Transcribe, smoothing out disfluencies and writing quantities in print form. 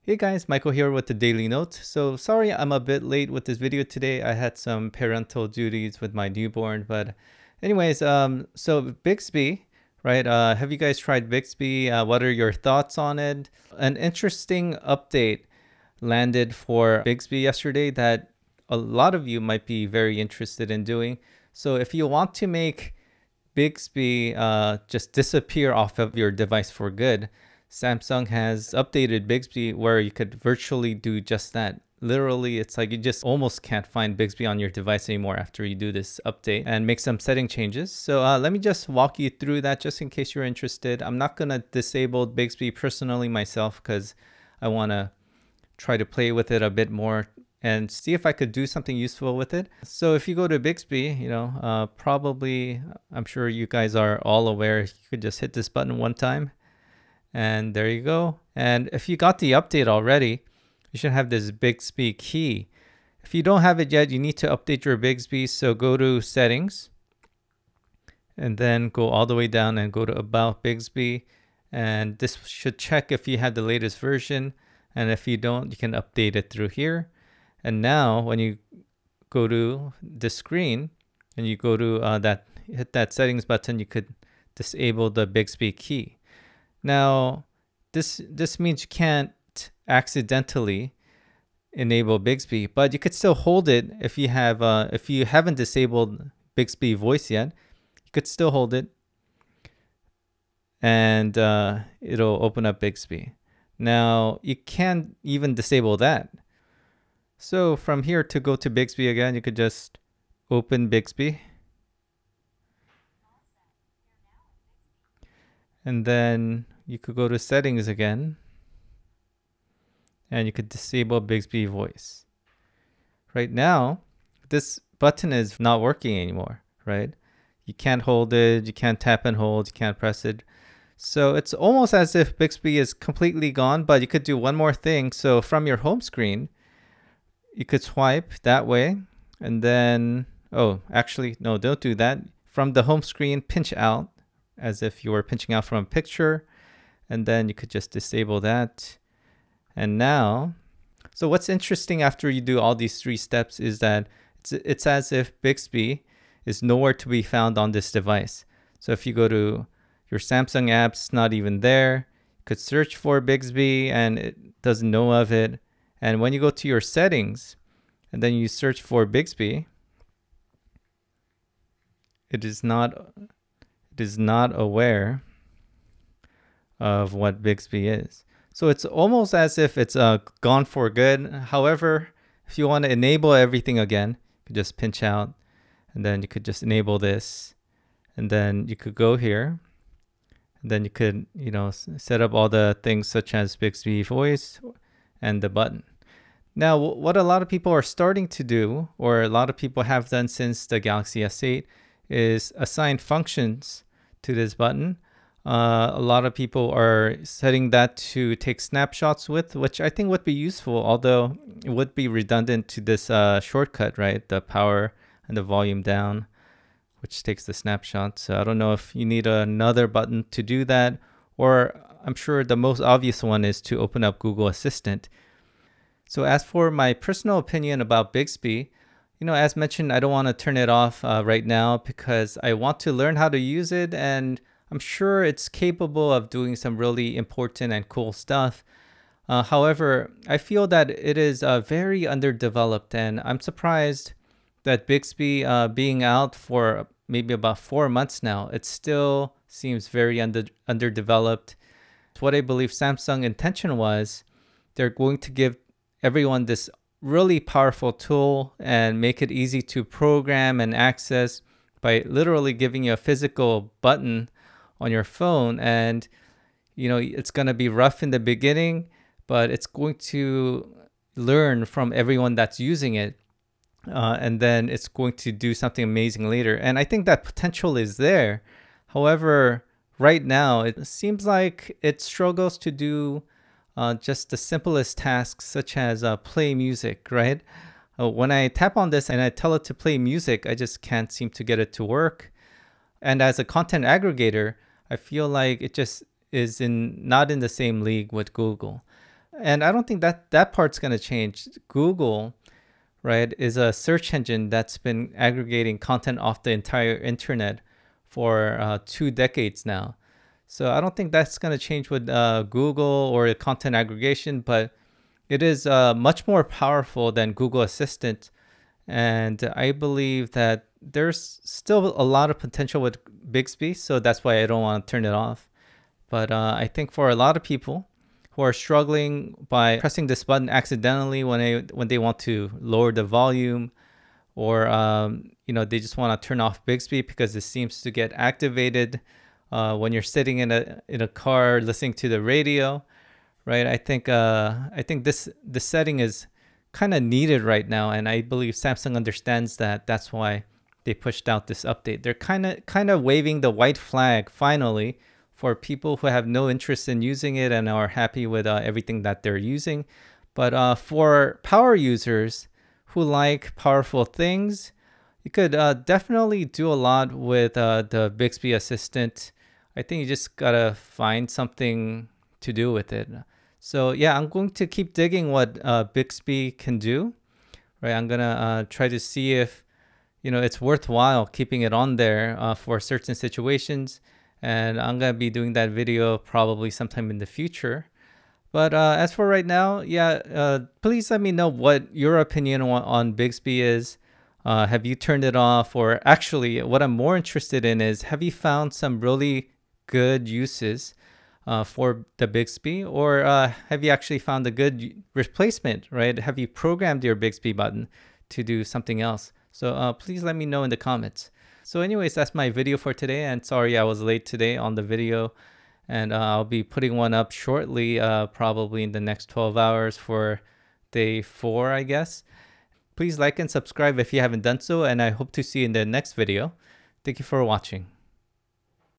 Hey guys, Michael here with the Daily Note. So sorry I'm a bit late with this video today. I had some parental duties with my newborn, but anyways, so Bixby, right? Have you guys tried Bixby? What are your thoughts on it? An interesting update landed for Bixby yesterday that a lot of you might be very interested in doing. So if you want to make Bixby just disappear off of your device for good, Samsung has updated Bixby where you could virtually do just that. Literally, it's like you just almost can't find Bixby on your device anymore after you do this update and make some setting changes. So let me just walk you through that just in case you're interested. I'm not going to disable Bixby personally myself because I want to try to play with it a bit more and see if I could do something useful with it. So if you go to Bixby, probably, I'm sure you guys are all aware, you could just hit this button one time and there you go. And if you got the update already, you should have this Bixby key. If you don't have it yet, you need to update your Bixby. So go to settings and then go all the way down and go to about Bixby. And this should check if you have the latest version. And if you don't, you can update it through here. And now when you go to the screen and you go to hit that settings button, you could disable the Bixby key. Now, this means you can't accidentally enable Bixby, but you could still hold it if you have if you haven't disabled Bixby voice yet. You could still hold it, and it'll open up Bixby. Now, you can't even disable that. So from here to go to Bixby again, you could just open Bixby. And then you could go to settings again. And you could disable Bixby voice. Right now, this button is not working anymore, right? You can't hold it, you can't tap and hold, you can't press it. So it's almost as if Bixby is completely gone, but you could do one more thing. So from your home screen, you could swipe that way and then, oh, actually, no, don't do that. From the home screen, pinch out as if you were pinching out from a picture. And then you could just disable that. And now, so what's interesting after you do all these three steps is that it's as if Bixby is nowhere to be found on this device. So if you go to your Samsung apps, it's not even there. You could search for Bixby and it doesn't know of it. And when you go to your settings and then you search for Bixby, it is not aware of what Bixby is. So it's almost as if it's gone for good. However, if you want to enable everything again, you could just pinch out and then you could just enable this. And then you could go here. And then you could, set up all the things such as Bixby voice and the button. Now, what a lot of people are starting to do, or a lot of people have done since the Galaxy S8, is assign functions to this button. A lot of people are setting that to take snapshots with, which I think would be useful, although it would be redundant to this shortcut, right? The power and the volume down, which takes the snapshot. So I don't know if you need another button to do that, or I'm sure the most obvious one is to open up Google Assistant. So as for my personal opinion about Bixby, as mentioned, I don't want to turn it off right now because I want to learn how to use it, and I'm sure it's capable of doing some really important and cool stuff. However, I feel that it is very underdeveloped, and I'm surprised that Bixby being out for maybe about 4 months now, it still seems very underdeveloped. What I believe Samsung's intention was, they're going to give everyone this really powerful tool and make it easy to program and access by literally giving you a physical button on your phone. And it's going to be rough in the beginning, but it's going to learn from everyone that's using it, and then it's going to do something amazing later. And I think that potential is there. However, right now it seems like it struggles to do just the simplest tasks, such as play music, right? When I tap on this and I tell it to play music, I just can't seem to get it to work. And as a content aggregator, I feel like it just is not in the same league with Google. And I don't think that part's going to change. Google, right, is a search engine that's been aggregating content off the entire internet for 2 decades now. So I don't think that's going to change with Google or content aggregation, but it is much more powerful than Google Assistant. And I believe that there's still a lot of potential with Bixby, so that's why I don't want to turn it off. But I think for a lot of people who are struggling by pressing this button accidentally when they want to lower the volume, or they just want to turn off Bixby because it seems to get activated when you're sitting in a car listening to the radio, right? I think this setting is kind of needed right now, and I believe Samsung understands that. That's why they pushed out this update. They're kind of waving the white flag finally for people who have no interest in using it and are happy with everything that they're using. But for power users who like powerful things, you could definitely do a lot with the Bixby Assistant. I think you just gotta find something to do with it. So yeah, I'm going to keep digging what Bixby can do. Right, I'm gonna try to see if it's worthwhile keeping it on there for certain situations, and I'm gonna be doing that video probably sometime in the future. But as for right now, yeah, please let me know what your opinion on Bixby is. Have you turned it off? Or actually, what I'm more interested in is, have you found some really good uses for the Bixby? Or have you actually found a good replacement, right? Have you programmed your Bixby button to do something else? So please let me know in the comments. So anyways, that's my video for today. And sorry I was late today on the video. And I'll be putting one up shortly, probably in the next 12 hours for day 4, I guess. Please like and subscribe if you haven't done so, and I hope to see you in the next video. Thank you for watching.